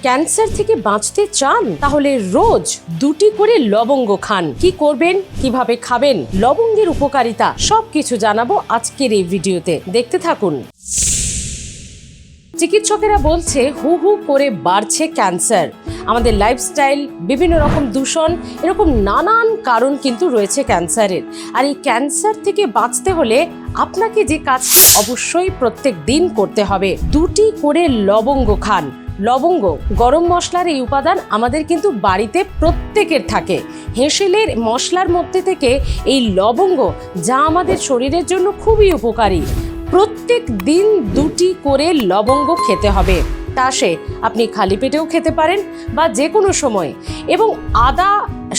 Cancer থেকে বাঁচতে চান? তাহলে রোজ 2টি করে লবঙ্গ খান। কি করবেন, কিভাবে খাবেন, লবঙ্গের উপকারিতা সবকিছু জানাবো আজকের এই ভিডিওতে। দেখতে থাকুন। চিকিৎসকেরা বলছে হু হু করে বাড়ছে ক্যান্সার। আমাদের লাইফস্টাইল, বিভিন্ন রকম দূষণ, এরকম নানান কারণ কিন্তু রয়েছে ক্যান্সারের। আর এই ক্যান্সার থেকে বাঁচতে হলে আপনাকে যে কাজটি অবশ্যই প্রত্যেক দিন করতে হবে, 2টি করে লবঙ্গ খান। লবঙ্গ, গরম মশলার এই উপাদান আমাদের কিন্তু বাড়িতে প্রত্যেকের থাকে। হেঁসেলের মশলার মধ্যে থেকে এই লবঙ্গ, যা আমাদের শরীরের জন্য খুবই উপকারী। প্রত্যেক দিন 2টি করে লবঙ্গ খেতে হবে। তা সে আপনি খালি পেটেও খেতে পারেন বা যে কোনো সময়, এবং আদা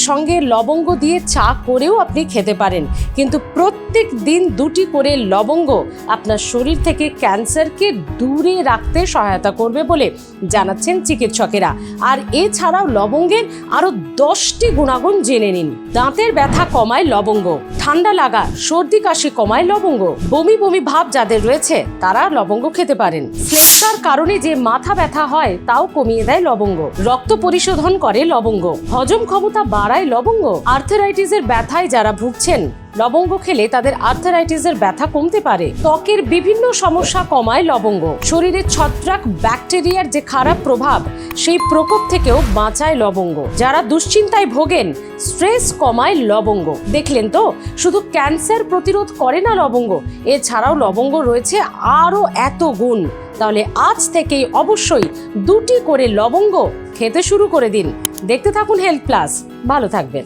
সঙ্গে লবঙ্গ দিয়ে চা করেও আপনি খেতে পারেন। কিন্তু প্রত্যেক দিন 2টি করে লবঙ্গ আপনার শরীর থেকে ক্যান্সারকে দূরে রাখতে সহায়তা করবে বলে জানাচ্ছেন চিকিৎসকেরা। আর এছাড়াও লবঙ্গের আরও 10টি গুণাগুণ জেনে নিন। দাঁতের ব্যথা কমায় লবঙ্গ, ঠান্ডা লাগা, সর্দি কাশি কমায় লবঙ্গ, বমি বমি ভাব যাদের রয়েছে তারা লবঙ্গ খেতে পারেন। শ্লেষ্মার কারণে যে মাথা ব্যথা হয় তাও কমিয়ে দেয় লবঙ্গ। রক্ত পরিশোধন করে লবঙ্গ। হজম ক্ষমতা বাড়ায় লবঙ্গ। আর্থারাইটিসের ব্যথায় যারা ভুগছেন, লবঙ্গ খেলে তাদের আর্থারাইটিসের ব্যথা কমতে পারে। ত্বকের বিভিন্ন সমস্যা কমায় লবঙ্গ। শরীরের ছত্রাক ব্যাকটেরিয়ার যে খারাপ প্রভাব, সেই প্রকোপ থেকেও বাঁচায় লবঙ্গ। যারা দুশ্চিন্তায় ভোগেন, স্ট্রেস কমায় লবঙ্গ। দেখলেন তো, শুধু ক্যান্সার প্রতিরোধ করে না লবঙ্গ, এছাড়াও লবঙ্গ রয়েছে আরও এত গুণ। তাহলে আজ থেকেই অবশ্যই 2টি করে লবঙ্গ খেতে শুরু করে দিন। দেখতে থাকুন হেলথ প্লাস, ভালো থাকবেন।